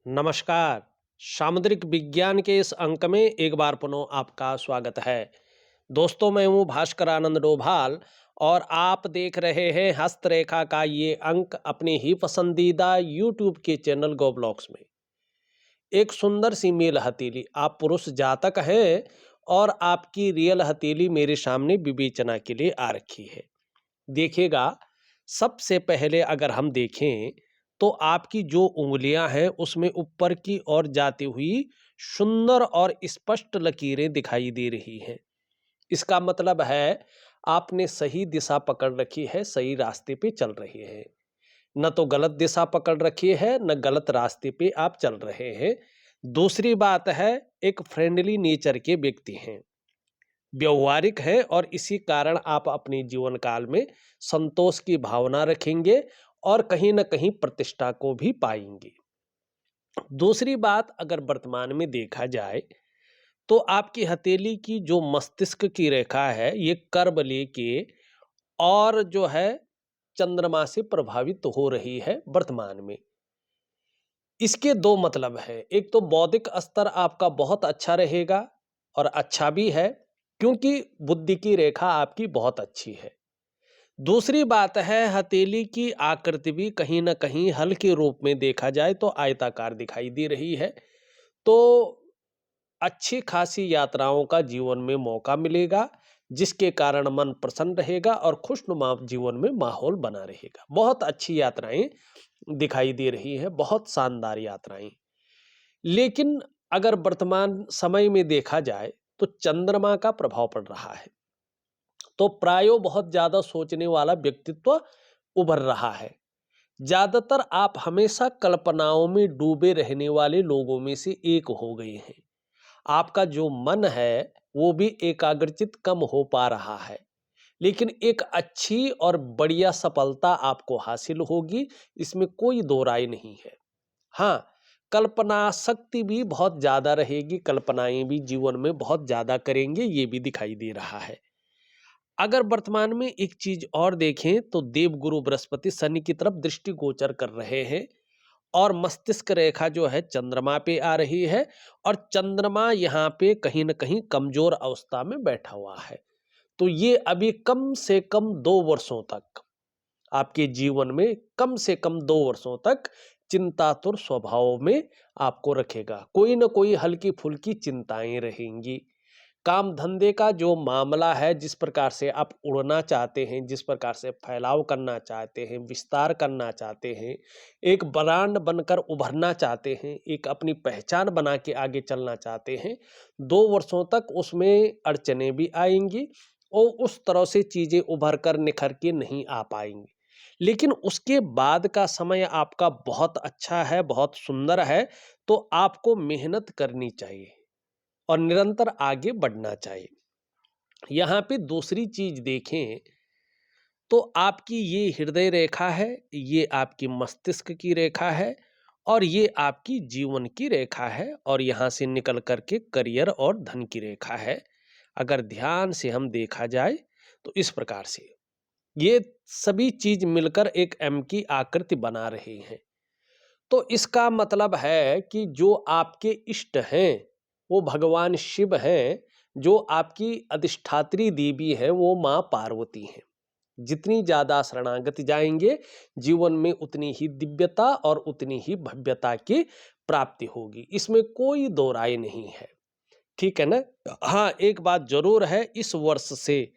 नमस्कार। सामुद्रिक विज्ञान के इस अंक में एक बार पुनः आपका स्वागत है। दोस्तों, मैं हूँ भास्कर आनंद डोभाल और आप देख रहे हैं हस्तरेखा का ये अंक अपने ही पसंदीदा यूट्यूब के चैनल गो ब्लॉग्स में। एक सुंदर सी मेल हथेली, आप पुरुष जातक हैं और आपकी रियल हथेली मेरे सामने विवेचना के लिए आ रखी है। देखिएगा, सबसे पहले अगर हम देखें तो आपकी जो उँगलियां हैं उसमें ऊपर की ओर जाती हुई सुंदर और स्पष्ट लकीरें दिखाई दे रही हैं। इसका मतलब है आपने सही दिशा पकड़ रखी है, सही रास्ते पे चल रहे हैं। न तो गलत दिशा पकड़ रखी है, न गलत रास्ते पे आप चल रहे हैं। दूसरी बात है, एक फ्रेंडली नेचर के व्यक्ति हैं, व्यवहारिक है और इसी कारण आप अपने जीवन काल में संतोष की भावना रखेंगे और कहीं न कहीं प्रतिष्ठा को भी पाएँगे। दूसरी बात, अगर वर्तमान में देखा जाए तो आपकी हथेली की जो मस्तिष्क की रेखा है ये कर्व लेके और जो है चंद्रमा से प्रभावित हो रही है वर्तमान में। इसके दो मतलब है, एक तो बौद्धिक स्तर आपका बहुत अच्छा रहेगा और अच्छा भी है क्योंकि बुद्धि की रेखा आपकी बहुत अच्छी है। दूसरी बात है, हथेली की आकृति भी कहीं न कहीं हल्के रूप में देखा जाए तो आयताकार दिखाई दे रही है। तो अच्छी खासी यात्राओं का जीवन में मौका मिलेगा, जिसके कारण मन प्रसन्न रहेगा और खुशनुमा जीवन में माहौल बना रहेगा। बहुत अच्छी यात्राएँ दिखाई दे रही हैं, बहुत शानदार यात्राएँ। लेकिन अगर वर्तमान समय में देखा जाए, तो चंद्रमा का प्रभाव पड़ रहा है। तो प्रायो बहुत ज़्यादा सोचने वाला व्यक्तित्व उभर रहा है। ज़्यादातर आप हमेशा कल्पनाओं में डूबे रहने वाले लोगों में से एक हो गए हैं। आपका जो मन है, वो भी एकाग्रचित कम हो पा रहा है। लेकिन एक अच्छी और बढ़िया सफलता आपको हासिल होगी, इसमें कोई दो राय नहीं है। हाँ, कल्पना शक्ति भी बहुत ज़्यादा रहेगी, कल्पनाएँ भी जीवन में बहुत ज़्यादा करेंगे, ये भी दिखाई दे रहा है। अगर वर्तमान में एक चीज़ और देखें तो देवगुरु बृहस्पति शनि की तरफ दृष्टिगोचर कर रहे हैं और मस्तिष्क रेखा जो है चंद्रमा पे आ रही है और चंद्रमा यहाँ पे कहीं न कहीं कमज़ोर अवस्था में बैठा हुआ है। तो ये अभी कम से कम 2 वर्षों तक आपके जीवन में कम से कम 2 वर्षों तक चिंतातुर स्वभाव में आपको रखेगा। कोई न कोई हल्की-फुल्की चिंताएँ रहेंगी। काम धंधे का जो मामला है, जिस प्रकार से आप उड़ना चाहते हैं, जिस प्रकार से फैलाव करना चाहते हैं, विस्तार करना चाहते हैं, एक ब्रांड बनकर उभरना चाहते हैं, एक अपनी पहचान बना के आगे चलना चाहते हैं, 2 वर्षों तक उसमें अड़चनें भी आएँगी और उस तरह से चीज़ें उभर कर निखर के नहीं आ पाएँगी। लेकिन उसके बाद का समय आपका बहुत अच्छा है, बहुत सुंदर है, तो आपको मेहनत करनी चाहिए और निरंतर आगे बढ़ना चाहिए। यहाँ पे दूसरी चीज देखें तो आपकी ये हृदय रेखा है, ये आपकी मस्तिष्क की रेखा है और ये आपकी जीवन की रेखा है और यहाँ से निकल कर के करियर और धन की रेखा है। अगर ध्यान से हम देखा जाए तो इस प्रकार से ये सभी चीज मिलकर एक एम की आकृति बना रहे हैं। तो इसका मतलब है कि जो आपके इष्ट हैं, वो भगवान शिव हैं, जो आपकी अधिष्ठात्री देवी है, वो माँ पार्वती हैं। जितनी ज़्यादा शरणागति जाएँगे, जीवन में उतनी ही दिव्यता और उतनी ही भव्यता की प्राप्ति होगी। इसमें कोई दो राय नहीं है। ठीक है ना? हाँ, एक बात ज़रूर है, इस वर्ष से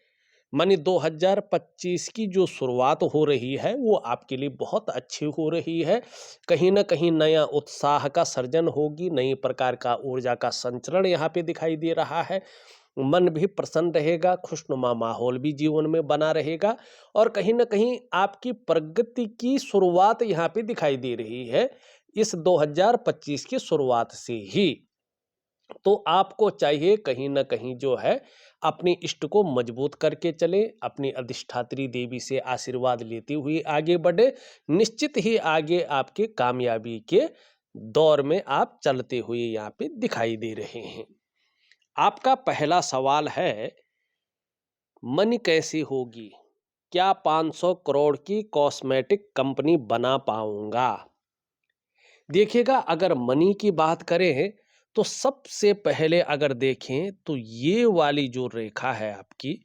माने 2025 की जो शुरुआत हो रही है वो आपके लिए बहुत अच्छी हो रही है। कहीं न कहीं नया उत्साह का सर्जन होगी, नई प्रकार का ऊर्जा का संचरण यहाँ पे दिखाई दे रहा है। मन भी प्रसन्न रहेगा, खुशनुमा माहौल भी जीवन में बना रहेगा और कहीं न कहीं आपकी प्रगति की शुरुआत यहाँ पे दिखाई दे रही है, इस 2025 की शुरुआत से ही। तो आपको चाहिए कहीं न कहीं जो है अपने इष्ट को मजबूत करके चलें, अपनी अधिष्ठात्री देवी से आशीर्वाद लेते हुए आगे बढ़ें। निश्चित ही आगे आपके कामयाबी के दौर में आप चलते हुए यहाँ पे दिखाई दे रहे हैं। आपका पहला सवाल है, मनी कैसी होगी? क्या 500 करोड़ की कॉस्मेटिक कंपनी बना पाऊँगा? देखिएगा, अगर मनी की बात करें तो सबसे पहले अगर देखें तो ये वाली जो रेखा है आपकी,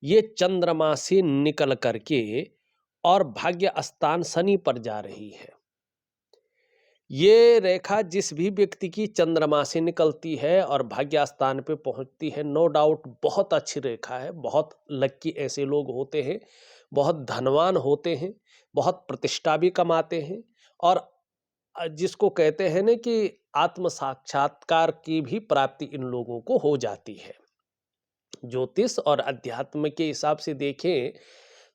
ये चंद्रमा से निकल करके और भाग्य स्थान शनि पर जा रही है। ये रेखा जिस भी व्यक्ति की चंद्रमा से निकलती है और भाग्य स्थान पे पहुंचती है, नो डाउट बहुत अच्छी रेखा है। बहुत लक्की ऐसे लोग होते हैं, बहुत धनवान होते हैं, बहुत प्रतिष्ठा भी कमाते हैं और जिसको कहते हैं ना कि आत्म साक्षात्कार की भी प्राप्ति इन लोगों को हो जाती है। ज्योतिष और अध्यात्म के हिसाब से देखें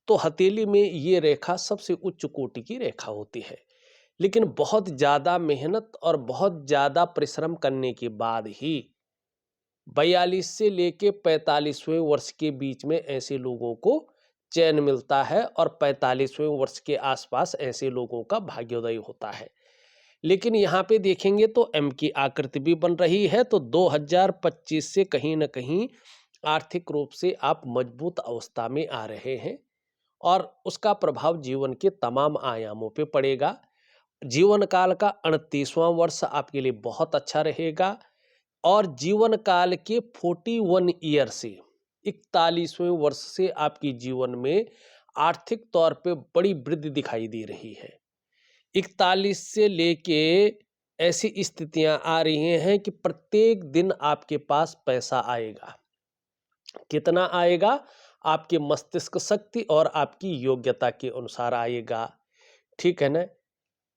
तो हथेली में ये रेखा सबसे उच्च कोटि की रेखा होती है। लेकिन बहुत ज़्यादा मेहनत और बहुत ज़्यादा परिश्रम करने के बाद ही 42 से लेके 45वें वर्ष के बीच में ऐसे लोगों को चैन मिलता है और 45वें वर्ष के आसपास ऐसे लोगों का भाग्योदय होता है। लेकिन यहाँ पे देखेंगे तो एम की आकृति भी बन रही है, तो 2025 से कहीं न कहीं आर्थिक रूप से आप मजबूत अवस्था में आ रहे हैं और उसका प्रभाव जीवन के तमाम आयामों पे पड़ेगा। जीवन काल का 38वां वर्ष आपके लिए बहुत अच्छा रहेगा और जीवन काल के 41 ईयर से 41वें वर्ष से आपके जीवन में आर्थिक तौर पे बड़ी वृद्धि दिखाई दे रही है। 41 से लेके ऐसी स्थितियां आ रही हैं कि प्रत्येक दिन आपके पास पैसा आएगा। कितना आएगा? आपके मस्तिष्क शक्ति और आपकी योग्यता के अनुसार आएगा। ठीक है ना?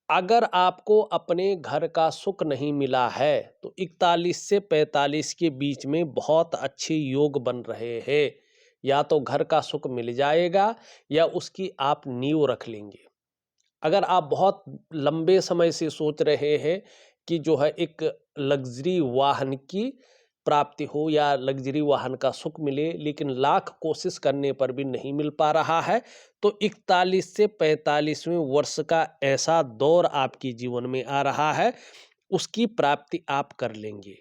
अगर आपको अपने घर का सुख नहीं मिला है तो 41 से 45 के बीच में बहुत अच्छे योग बन रहे हैं। या तो घर का सुख मिल जाएगा या उसकी आप नींव रख लेंगे। अगर आप बहुत लंबे समय से सोच रहे हैं कि जो है एक लग्जरी वाहन की प्राप्ति हो या लग्जरी वाहन का सुख मिले, लेकिन लाख कोशिश करने पर भी नहीं मिल पा रहा है, तो 41 से 45वें वर्ष का ऐसा दौर आपके जीवन में आ रहा है, उसकी प्राप्ति आप कर लेंगे।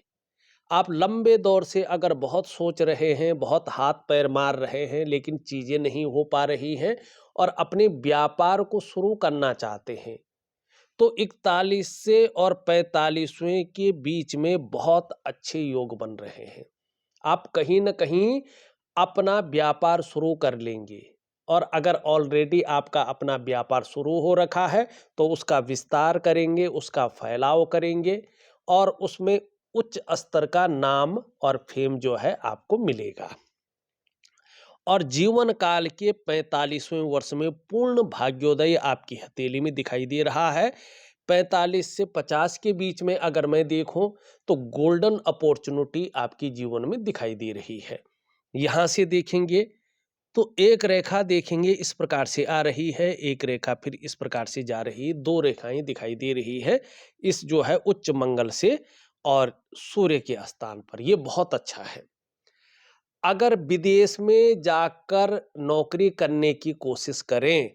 आप लंबे दौर से अगर बहुत सोच रहे हैं, बहुत हाथ पैर मार रहे हैं, लेकिन चीज़ें नहीं हो पा रही हैं और अपने व्यापार को शुरू करना चाहते हैं, तो 41 से और 45वें के बीच में बहुत अच्छे योग बन रहे हैं। आप कहीं न कहीं अपना व्यापार शुरू कर लेंगे और अगर ऑलरेडी आपका अपना व्यापार शुरू हो रखा है, तो उसका विस्तार करेंगे, उसका फैलाव करेंगे और उसमें उच्च स्तर का नाम और फ़ेम जो है आपको मिलेगा। और जीवन काल के 45वें वर्ष में पूर्ण भाग्योदय आपकी हथेली में दिखाई दे रहा है। 45 से 50 के बीच में अगर मैं देखूं तो गोल्डन अपॉर्चुनिटी आपके जीवन में दिखाई दे रही है। यहाँ से देखेंगे तो एक रेखा देखेंगे इस प्रकार से आ रही है, एक रेखा फिर इस प्रकार से जा रही है, 2 रेखाएं दिखाई दे रही है इस जो है उच्च मंगल से और सूर्य के स्थान पर। ये बहुत अच्छा है। अगर विदेश में जाकर नौकरी करने की कोशिश करें,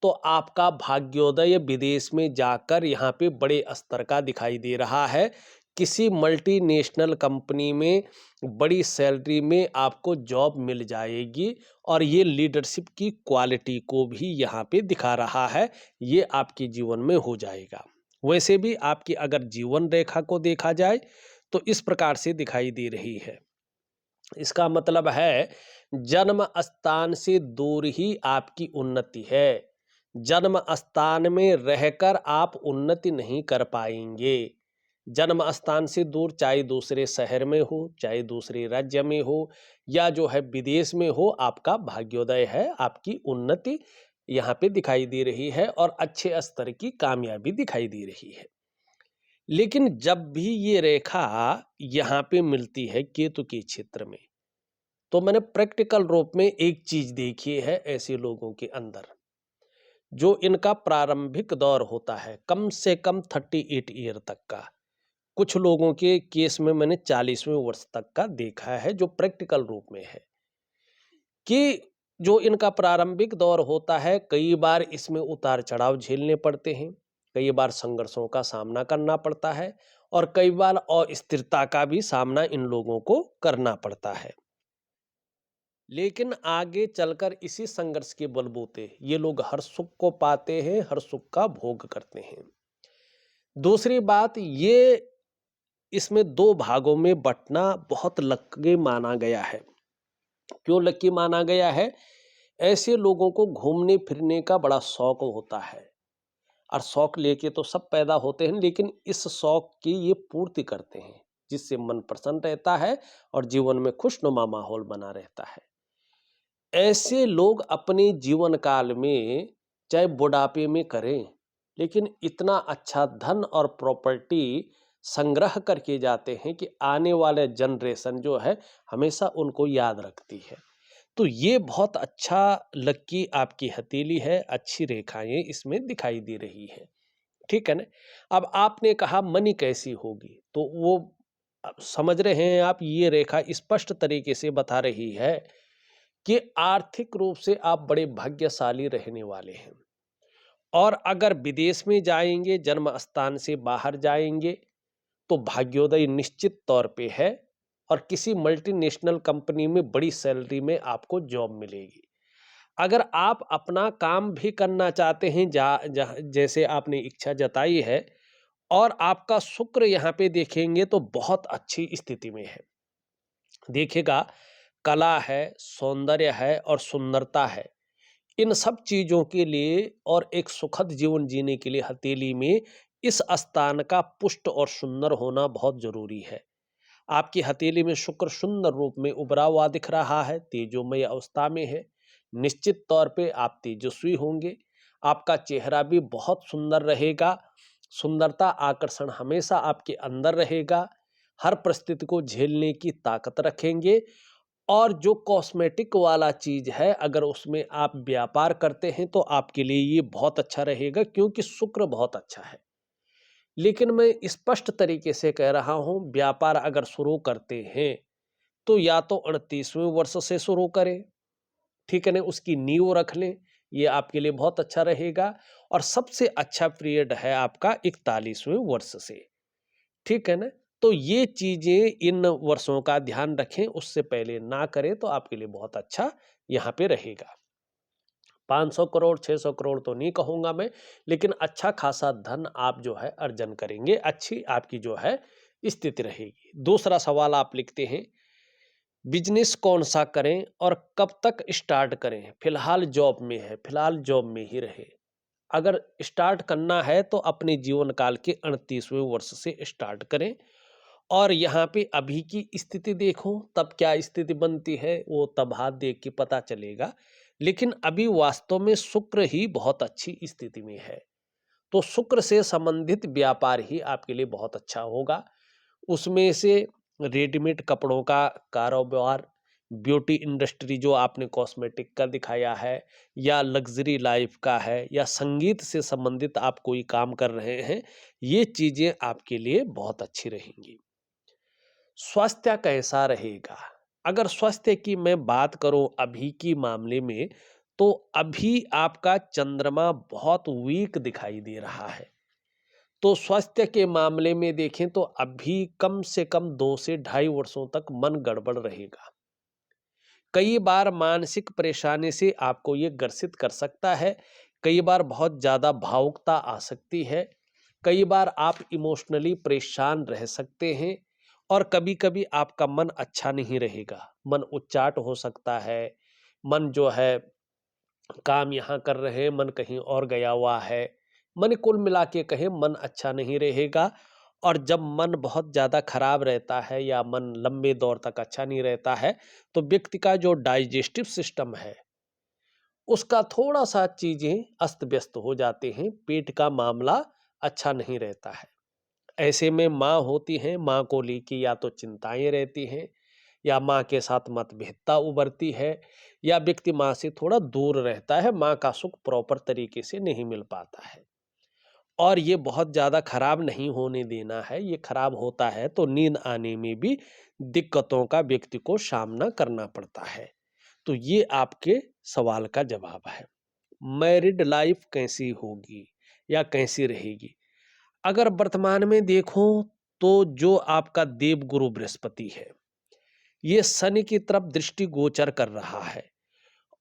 तो आपका भाग्योदय विदेश में जाकर यहाँ पे बड़े स्तर का दिखाई दे रहा है। किसी मल्टीनेशनल कंपनी में बड़ी सैलरी में आपको जॉब मिल जाएगी और ये लीडरशिप की क्वालिटी को भी यहाँ पे दिखा रहा है। ये आपके जीवन में हो जाएगा। वैसे भी आपकी अगर जीवन रेखा को देखा जाए, तो इस प्रकार से दिखाई दे रही है। इसका मतलब है जन्म स्थान से दूर ही आपकी उन्नति है। जन्म स्थान में रहकर आप उन्नति नहीं कर पाएंगे। जन्म स्थान से दूर, चाहे दूसरे शहर में हो, चाहे दूसरे राज्य में हो या जो है विदेश में हो, आपका भाग्योदय है, आपकी उन्नति यहाँ पे दिखाई दे रही है और अच्छे स्तर की कामयाबी दिखाई दे रही है। लेकिन जब भी ये रेखा यहाँ पे मिलती है केतु के क्षेत्र में, तो मैंने प्रैक्टिकल रूप में एक चीज देखी है ऐसे लोगों के अंदर। जो इनका प्रारंभिक दौर होता है कम से कम 38 ईयर तक का, कुछ लोगों के केस में मैंने 40वें वर्ष तक का देखा है, जो प्रैक्टिकल रूप में है कि जो इनका प्रारंभिक दौर होता है, कई बार इसमें उतार चढ़ाव झेलने पड़ते हैं, कई बार संघर्षों का सामना करना पड़ता है और कई बार अस्थिरता का भी सामना इन लोगों को करना पड़ता है। लेकिन आगे चलकर इसी संघर्ष के बलबूते ये लोग हर सुख को पाते हैं, हर सुख का भोग करते हैं। दूसरी बात ये, इसमें 2 भागों में बँटना बहुत लकी माना गया है। क्यों लकी माना गया है? ऐसे लोगों को घूमने-फिरने का बड़ा शौक होता है और शौक लेके तो सब पैदा होते हैं, लेकिन इस शौक की ये पूर्ति करते हैं, जिससे मन प्रसन्न रहता है और जीवन में खुशनुमा माहौल बना रहता है। ऐसे लोग अपने जीवन काल में चाहे बुढ़ापे में करें, लेकिन इतना अच्छा धन और प्रॉपर्टी संग्रह करके जाते हैं कि आने वाले जनरेशन जो है हमेशा उनको याद रखती है। तो ये बहुत अच्छा लकी आपकी हथेली है, अच्छी रेखाएं इसमें दिखाई दे रही है। ठीक है ना? अब आपने कहा मनी कैसी होगी? तो वो समझ रहे हैं आप, ये रेखा स्पष्ट तरीके से बता रही है कि आर्थिक रूप से आप बड़े भाग्यशाली रहने वाले हैं। और अगर विदेश में जाएंगे, जन्म स्थान से बाहर जाएंगे, तो भाग्योदय निश्चित तौर पे है और किसी मल्टीनेशनल कंपनी में बड़ी सैलरी में आपको जॉब मिलेगी। अगर आप अपना काम भी करना चाहते हैं, जैसे आपने इच्छा जताई है, और आपका शुक्र यहाँ पे देखेंगे तो बहुत अच्छी स्थिति में है। देखिएगा, कला है, सौंदर्य है और सुंदरता है। इन सब चीज़ों के लिए और एक सुखद जीवन जीने के लिए हथेली में इस स्थान का पुष्ट और सुंदर होना बहुत ज़रूरी है। आपकी हथेली में शुक्र सुंदर रूप में उभरा हुआ दिख रहा है, तेजोमय अवस्था में है। निश्चित तौर पे आप तेजस्वी होंगे। आपका चेहरा भी बहुत सुंदर रहेगा। सुंदरता, आकर्षण हमेशा आपके अंदर रहेगा। हर परिस्थिति को झेलने की ताकत रखेंगे। और जो कॉस्मेटिक वाला चीज़ है, अगर उसमें आप व्यापार करते हैं तो आपके लिए ये बहुत अच्छा रहेगा, क्योंकि शुक्र बहुत अच्छा है। लेकिन मैं स्पष्ट तरीके से कह रहा हूँ, व्यापार अगर शुरू करते हैं तो या तो 38वें वर्ष से शुरू करें, ठीक है ना? उसकी नींव रख लें, ये आपके लिए बहुत अच्छा रहेगा। और सबसे अच्छा पीरियड है आपका 41वें वर्ष से, ठीक है ना? तो ये चीज़ें इन वर्षों का ध्यान रखें, उससे पहले ना करें तो आपके लिए बहुत अच्छा यहाँ पे रहेगा। 500 करोड़, 600 करोड़ तो नहीं कहूँगा मैं, लेकिन अच्छा खासा धन आप जो है अर्जन करेंगे, अच्छी आपकी जो है स्थिति रहेगी। दूसरा सवाल आप लिखते हैं, बिज़नेस कौन-सा करें और कब तक स्टार्ट करें? फिलहाल जॉब में है, फिलहाल जॉब में ही रहे। अगर स्टार्ट करना है तो अपने जीवन काल के 38वें वर्ष से स्टार्ट करें। और यहाँ पे अभी की स्थिति देखो, तब क्या स्थिति बनती है वो तब हाथ देख के पता चलेगा। लेकिन अभी वास्तव में शुक्र ही बहुत अच्छी स्थिति में है। तो शुक्र से संबंधित व्यापार ही आपके लिए बहुत अच्छा होगा। उसमें से रेडीमेड कपड़ों का कारोबार, ब्यूटी इंडस्ट्री जो आपने कॉस्मेटिक का दिखाया है, या लग्ज़री लाइफ़ का है, या संगीत से संबंधित आप कोई काम कर रहे हैं, ये चीज़ें आपके लिए बहुत अच्छी रहेंगी। स्वास्थ्य कैसा रहेगा? अगर स्वास्थ्य की मैं बात करूँ अभी की मामले में, तो अभी आपका चंद्रमा बहुत वीक दिखाई दे रहा है। तो स्वास्थ्य के मामले में देखें तो अभी कम से कम 2 से ढाई वर्षों तक मन गड़बड़ रहेगा। कई बार मानसिक परेशानी से आपको ये ग्रसित कर सकता है, कई बार बहुत ज़्यादा भावुकता आ सकती है, कई बार आप इमोशनली परेशान रह सकते हैं, और कभी-कभी आपका मन अच्छा नहीं रहेगा, मन उच्चाट हो सकता है, मन जो है काम यहाँ कर रहे हैं, मन कहीं और गया हुआ है। मन कुल मिला के कहें, मन अच्छा नहीं रहेगा। और जब मन बहुत ज़्यादा खराब रहता है या मन लंबे दौर तक अच्छा नहीं रहता है, तो व्यक्ति का जो डाइजेस्टिव सिस्टम है, उसका थोड़ा-सा चीज़ें अस्त-व्यस्त हो जाते हैं, पेट का मामला अच्छा नहीं रहता है। ऐसे में माँ होती हैं, माँ को लेके या तो चिंताएँ रहती हैं, या माँ के साथ मतभेदता उभरती है, या व्यक्ति माँ से थोड़ा दूर रहता है, माँ का सुख प्रॉपर तरीके से नहीं मिल पाता है। और ये बहुत ज़्यादा खराब नहीं होने देना है, ये खराब होता है तो नींद आने में भी दिक्कतों का व्यक्ति को सामना करना पड़ता है। तो ये आपके सवाल का जवाब है। मैरिड लाइफ कैसी होगी या कैसी रहेगी? अगर वर्तमान में देखो तो जो आपका देवगुरु बृहस्पति है, ये शनि की तरफ दृष्टि गोचर कर रहा है।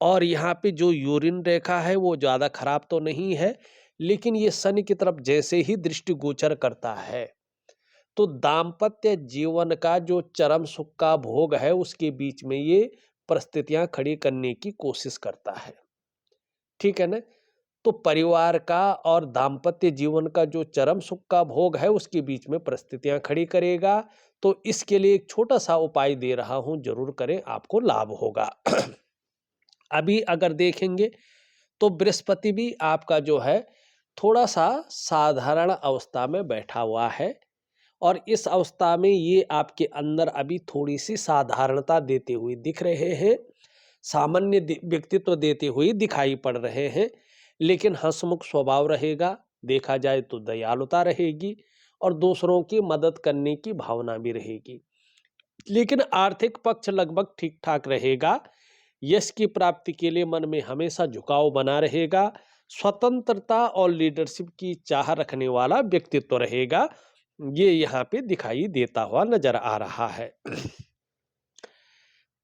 और यहाँ पे जो यूरिन रेखा है वो ज़्यादा खराब तो नहीं है, लेकिन ये शनि की तरफ जैसे ही दृष्टि गोचर करता है तो दाम्पत्य जीवन का जो चरम सुख का भोग है उसके बीच में ये परिस्थितियां खड़ी करने की कोशिश करता है। ठीक है ना? तो परिवार का और दाम्पत्य जीवन का जो चरम सुख का भोग है उसके बीच में परिस्थितियां खड़ी करेगा। तो इसके लिए एक छोटा सा उपाय दे रहा हूं, जरूर करें, आपको लाभ होगा। अभी अगर देखेंगे तो बृहस्पति भी आपका जो है थोड़ा सा साधारण अवस्था में बैठा हुआ है और इस अवस्था में ये आपके अंदर अभी थोड़ी सी साधारणता देते हुए दिख रहे हैं, सामान्य व्यक्तित्व देते हुए दिखाई पड़ रहे हैं, लेकिन हंसमुख स्वभाव रहेगा, देखा जाए तो दयालुता रहेगी और दूसरों की मदद करने की भावना भी रहेगी। लेकिन आर्थिक पक्ष लगभग ठीक ठाक रहेगा। यश की प्राप्ति के लिए मन में हमेशा झुकाव बना रहेगा। स्वतंत्रता और लीडरशिप की चाह रखने वाला व्यक्तित्व रहेगा, ये यहाँ पे दिखाई देता हुआ नजर आ रहा है।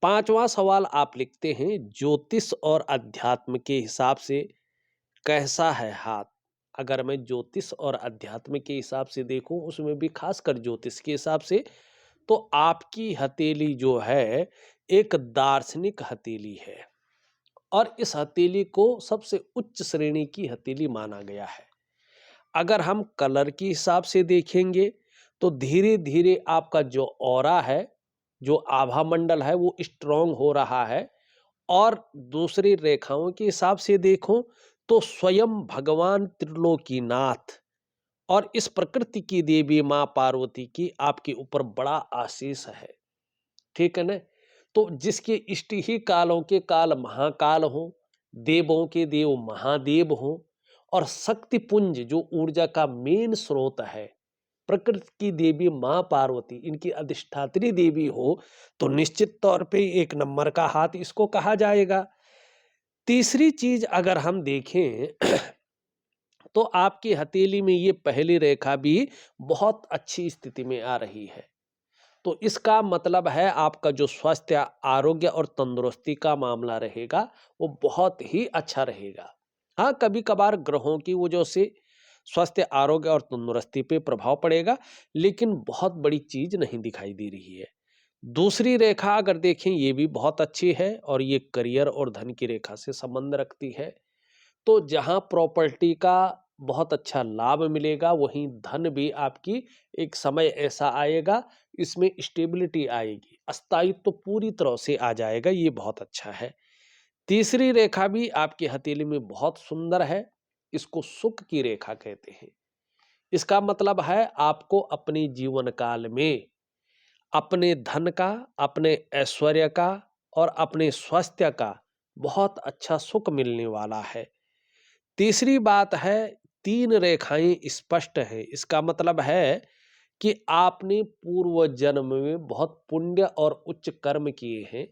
पांचवा सवाल आप लिखते हैं, ज्योतिष और अध्यात्म के हिसाब से कैसा है हाथ? अगर मैं ज्योतिष और अध्यात्म के हिसाब से देखूं, उसमें भी खासकर ज्योतिष के हिसाब से, तो आपकी हथेली जो है एक दार्शनिक हथेली है और इस हथेली को सबसे उच्च श्रेणी की हथेली माना गया है। अगर हम कलर के हिसाब से देखेंगे तो धीरे धीरे आपका जो ऑरा है, जो आभा मंडल है, वो स्ट्रांग हो रहा है। और दूसरी रेखाओं के हिसाब से देखो तो स्वयं भगवान त्रिलोकीनाथ और इस प्रकृति की देवी मां पार्वती की आपके ऊपर बड़ा आशीष है। ठीक है ना? तो जिसके इष्ट ही कालों के काल महाकाल हो, देवों के देव महादेव हो और शक्ति पुंज जो ऊर्जा का मेन स्रोत है, प्रकृति की देवी मां पार्वती इनकी अधिष्ठात्री देवी हो, तो निश्चित तौर पे एक नंबर का हाथ इसको कहा जाएगा। तीसरी चीज अगर हम देखें तो आपकी हथेली में ये पहली रेखा भी बहुत अच्छी स्थिति में आ रही है। तो इसका मतलब है आपका जो स्वास्थ्य, आरोग्य और तंदुरुस्ती का मामला रहेगा वो बहुत ही अच्छा रहेगा। हाँ, कभी कभार ग्रहों की वजह से स्वास्थ्य, आरोग्य और तंदुरुस्ती पे प्रभाव पड़ेगा, लेकिन बहुत बड़ी चीज नहीं दिखाई दे रही है। दूसरी रेखा अगर देखें, ये भी बहुत अच्छी है और ये करियर और धन की रेखा से संबंध रखती है। तो जहां प्रॉपर्टी का बहुत अच्छा लाभ मिलेगा, वहीं धन भी आपकी एक समय ऐसा आएगा, इसमें स्टेबिलिटी आएगी, स्थायित्व तो पूरी तरह से आ जाएगा, ये बहुत अच्छा है। तीसरी रेखा भी आपकी हथेली में बहुत सुंदर है, इसको सुख की रेखा कहते हैं। इसका मतलब है आपको अपने जीवन काल में अपने धन का, अपने ऐश्वर्य का और अपने स्वास्थ्य का बहुत अच्छा सुख मिलने वाला है। तीसरी बात है, तीन रेखाएं स्पष्ट हैं, इसका मतलब है कि आपने पूर्व जन्म में बहुत पुण्य और उच्च कर्म किए हैं,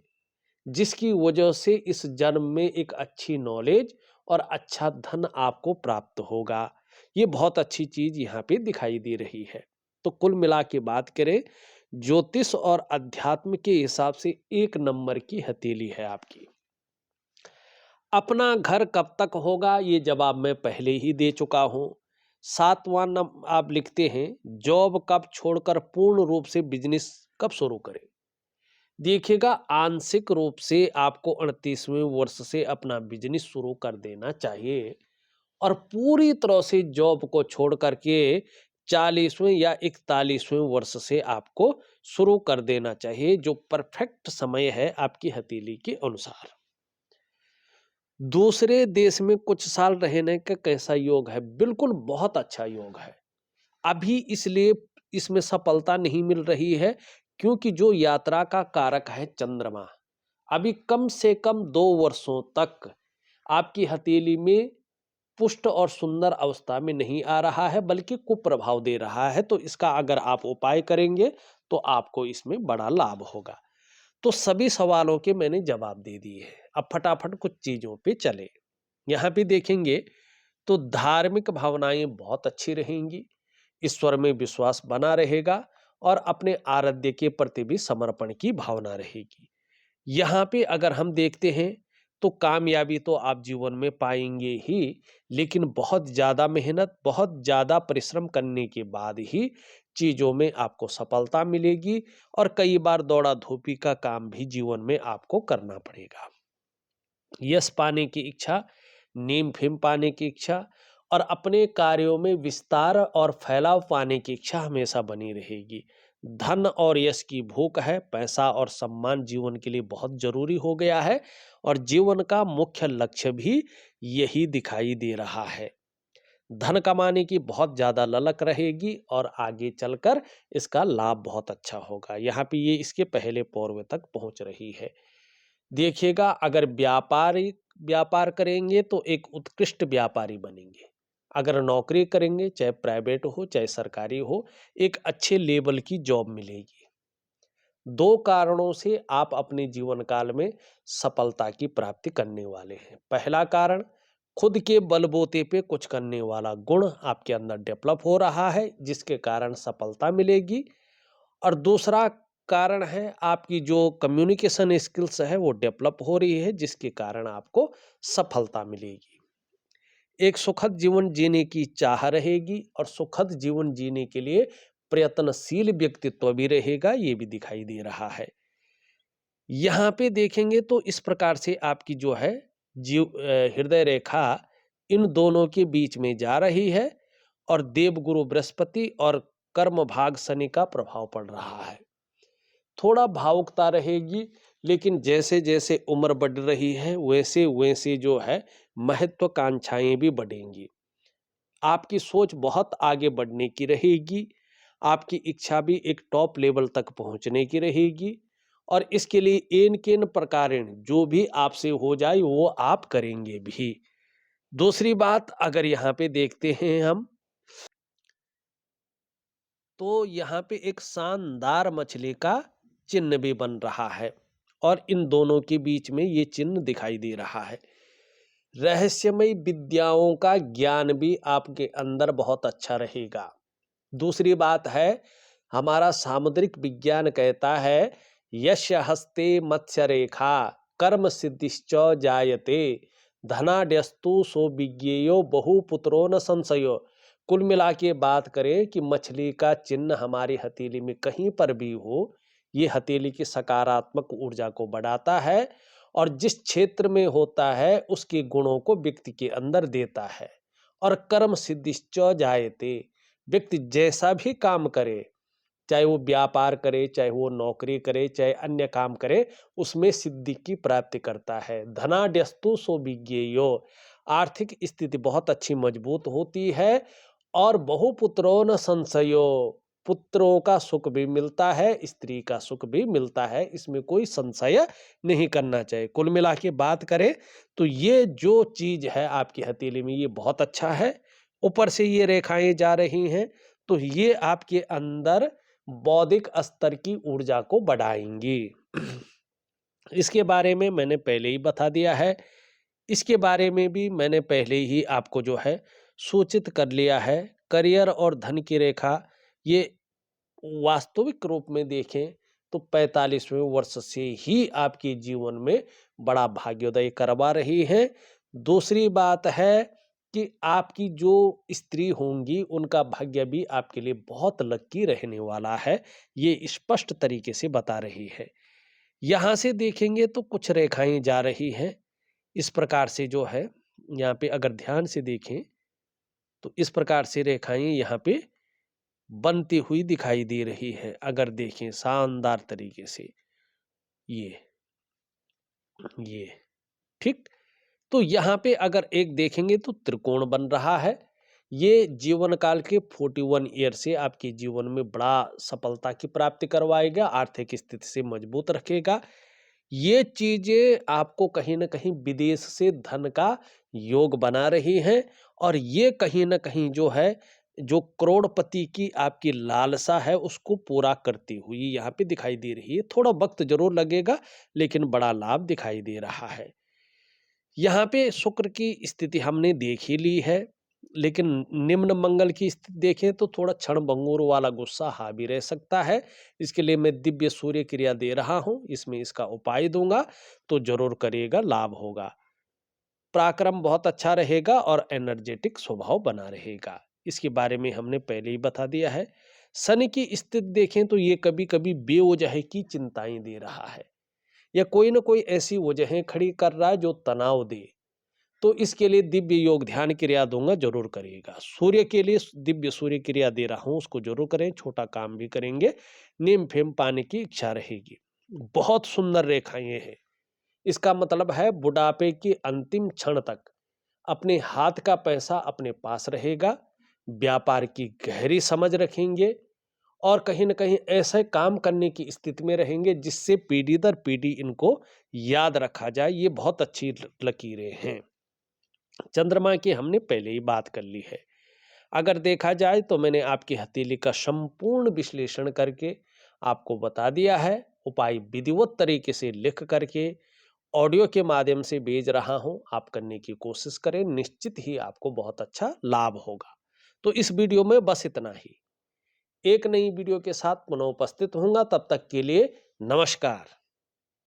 जिसकी वजह से इस जन्म में एक अच्छी नॉलेज और अच्छा धन आपको प्राप्त होगा। ये बहुत अच्छी चीज यहाँ पे दिखाई दे रही है। तो कुल मिला के बात करें, ज्योतिष और अध्यात्म के हिसाब से एक नंबर की हथेली है आपकी। अपना घर कब तक होगा, ये जवाब मैं पहले ही दे चुका हूं। सातवां नंबर आप लिखते हैं, जॉब कब छोड़कर पूर्ण रूप से बिजनेस कब शुरू करें? देखिएगा, आंशिक रूप से आपको 38वें वर्ष से अपना बिजनेस शुरू कर देना चाहिए और पूरी तरह से जॉब को छोड़ करके 40वें या 41वें वर्ष से आपको शुरू कर देना चाहिए, जो परफेक्ट समय है आपकी हथेली के अनुसार। दूसरे देश में कुछ साल रहने का कैसा योग है? बिल्कुल बहुत अच्छा योग है। अभी इसलिए इसमें सफलता नहीं मिल रही है क्योंकि जो यात्रा का कारक है चंद्रमा, अभी कम से कम 2 वर्षों तक आपकी हथेली में पुष्ट और सुंदर अवस्था में नहीं आ रहा है, बल्कि कुप्रभाव दे रहा है। तो इसका अगर आप उपाय करेंगे तो आपको इसमें बड़ा लाभ होगा। तो सभी सवालों के मैंने जवाब दे दिए हैं। अब फटाफट कुछ चीजों पे चले। यहाँ पे देखेंगे तो धार्मिक भावनाएं बहुत अच्छी रहेंगी, ईश्वर में विश्वास बना रहेगा और अपने आराध्य के प्रति भी समर्पण की भावना रहेगी। यहाँ पे अगर हम देखते हैं तो कामयाबी तो आप जीवन में पाएंगे ही, लेकिन बहुत ज़्यादा मेहनत, बहुत ज़्यादा परिश्रम करने के बाद ही चीज़ों में आपको सफलता मिलेगी और कई बार दौड़ा धूपी का काम भी जीवन में आपको करना पड़ेगा। यश पाने की इच्छा, नेम फेम पाने की इच्छा और अपने कार्यों में विस्तार और फैलाव पाने की इच्छा हमेशा बनी रहेगी। धन और यश की भूख है, पैसा और सम्मान जीवन के लिए बहुत जरूरी हो गया है और जीवन का मुख्य लक्ष्य भी यही दिखाई दे रहा है। धन कमाने की बहुत ज़्यादा ललक रहेगी और आगे चलकर इसका लाभ बहुत अच्छा होगा। यहाँ पे ये इसके पहले पौर्व तक पहुँच रही है। देखिएगा, अगर व्यापार करेंगे तो एक उत्कृष्ट व्यापारी बनेंगे। अगर नौकरी करेंगे, चाहे प्राइवेट हो चाहे सरकारी हो, एक अच्छे लेवल की जॉब मिलेगी। दो कारणों से आप अपने जीवन काल में सफलता की प्राप्ति करने वाले हैं। पहला कारण, खुद के बलबूते पे कुछ करने वाला गुण आपके अंदर डेवलप हो रहा है, जिसके कारण सफलता मिलेगी। और दूसरा कारण है, आपकी जो कम्युनिकेशन स्किल्स है वो डेवलप हो रही है, जिसके कारण आपको सफलता मिलेगी। एक सुखद जीवन जीने की चाह रहेगी और सुखद जीवन जीने के लिए प्रयत्नशील व्यक्तित्व भी रहेगा, ये भी दिखाई दे रहा है। यहाँ पे देखेंगे तो इस प्रकार से आपकी जो है हृदय रेखा इन दोनों के बीच में जा रही है और देवगुरु बृहस्पति और कर्म भाग शनि का प्रभाव पड़ रहा है। थोड़ा भावुकता रहेगी, लेकिन जैसे जैसे उम्र बढ़ रही है वैसे वैसे जो है महत्वाकांक्षाएं भी बढ़ेंगी। आपकी सोच बहुत आगे बढ़ने की रहेगी, आपकी इच्छा भी एक टॉप लेवल तक पहुंचने की रहेगी और इसके लिए एन केन प्रकारेण जो भी आपसे हो जाए वो आप करेंगे भी। दूसरी बात, अगर यहाँ पे देखते हैं हम, तो यहाँ पे एक शानदार मछली का चिन्ह भी बन रहा है और इन दोनों के बीच में ये चिन्ह दिखाई दे रहा है। रहस्यमय विद्याओं का ज्ञान भी आपके अंदर बहुत अच्छा रहेगा। दूसरी बात है, हमारा सामुद्रिक विज्ञान कहता है, यस्य हस्ते मत्स्य रेखा कर्म सिद्धिश्च जायते धनाड्यस्तु सो विज्ञेयो बहुपुत्रो न संशयो। कुल मिला के बात करें कि मछली का चिन्ह हमारी हथेली में कहीं पर भी हो, ये हथेली की सकारात्मक ऊर्जा को बढ़ाता है और जिस क्षेत्र में होता है उसके गुणों को व्यक्ति के अंदर देता है। और कर्म सिद्धिश्च जायते, व्यक्ति जैसा भी काम करे, चाहे वो व्यापार करे, चाहे वो नौकरी करे, चाहे अन्य काम करे, उसमें सिद्धि की प्राप्ति करता है। धनाड्यस्तु सो विज्ञेयो, आर्थिक स्थिति बहुत अच्छी मजबूत होती है और बहुपुत्रो न संशयो, पुत्रों का सुख भी मिलता है, स्त्री का सुख भी मिलता है, इसमें कोई संशय नहीं करना चाहिए। कुल मिला के बात करें तो ये जो चीज है आपकी हथेली में ये बहुत अच्छा है। ऊपर से ये रेखाएं जा रही हैं तो ये आपके अंदर बौद्धिक स्तर की ऊर्जा को बढ़ाएंगी। इसके बारे में मैंने पहले ही बता दिया है। इसके बारे में भी मैंने पहले ही आपको जो है सूचित कर लिया है। करियर और धन की रेखा ये वास्तविक रूप में देखें तो 45वें वर्ष से ही आपके जीवन में बड़ा भाग्योदय करवा रही है। दूसरी बात है कि आपकी जो स्त्री होंगी उनका भाग्य भी आपके लिए बहुत लकी रहने वाला है, ये स्पष्ट तरीके से बता रही है। यहाँ से देखेंगे तो कुछ रेखाएं जा रही हैं इस प्रकार से जो है, यहाँ पे अगर ध्यान से देखें तो इस प्रकार से रेखाएं यहाँ पे बनती हुई दिखाई दे रही है। अगर देखें शानदार तरीके से ये ये ठीक, तो यहाँ पे अगर एक देखेंगे तो त्रिकोण बन रहा है। ये जीवन काल के 41 ईयर से आपके जीवन में बड़ा सफलता की प्राप्ति करवाएगा, आर्थिक स्थिति से मजबूत रखेगा। ये चीजें आपको कहीं न कहीं विदेश से धन का योग बना रही हैं और ये कहीं न कहीं जो है, जो करोड़पति की आपकी लालसा है उसको पूरा करती हुई यहाँ पे दिखाई दे रही है। थोड़ा वक्त जरूर लगेगा लेकिन बड़ा लाभ दिखाई दे रहा है। यहाँ पे शुक्र की स्थिति हमने देख ही ली है। लेकिन निम्न मंगल की स्थिति देखें तो थोड़ा क्षणभंगुर वाला गुस्सा हावी रह सकता है। इसके लिए मैं दिव्य सूर्य क्रिया दे रहा हूँ, इसमें इसका उपाय दूंगा तो जरूर करिएगा, लाभ होगा। पराक्रम बहुत अच्छा रहेगा और एनर्जेटिक स्वभाव बना रहेगा। इसके बारे में हमने पहले ही बता दिया है। शनि की स्थिति देखें तो ये कभी कभी बेवजह की चिंताएं दे रहा है, या कोई ना कोई ऐसी वजहें खड़ी कर रहा है जो तनाव दे। तो इसके लिए दिव्य योग ध्यान क्रिया दूंगा, जरूर करिएगा। सूर्य के लिए दिव्य सूर्य क्रिया दे रहा हूं, उसको जरूर करें। छोटा काम भी करेंगे, नीम फेम पाने की इच्छा रहेगी। बहुत सुंदर रेखाएं हैं। इसका मतलब है बुढ़ापे के अंतिम क्षण तक अपने हाथ का पैसा अपने पास रहेगा, व्यापार की गहरी समझ रखेंगे और कहीं न कहीं ऐसे काम करने की स्थिति में रहेंगे जिससे पीढ़ी दर पीढ़ी इनको याद रखा जाए। ये बहुत अच्छी लकीरें हैं। चंद्रमा की हमने पहले ही बात कर ली है। अगर देखा जाए तो मैंने आपकी हथेली का संपूर्ण विश्लेषण करके आपको बता दिया है। उपाय विधिवत तरीके से लिख करके ऑडियो के माध्यम से भेज रहा हूं, आप करने की कोशिश करें, निश्चित ही आपको बहुत अच्छा लाभ होगा। तो इस वीडियो में बस इतना ही। एक नई वीडियो के साथ पुनः उपस्थित होऊंगा, तब तक के लिए नमस्कार।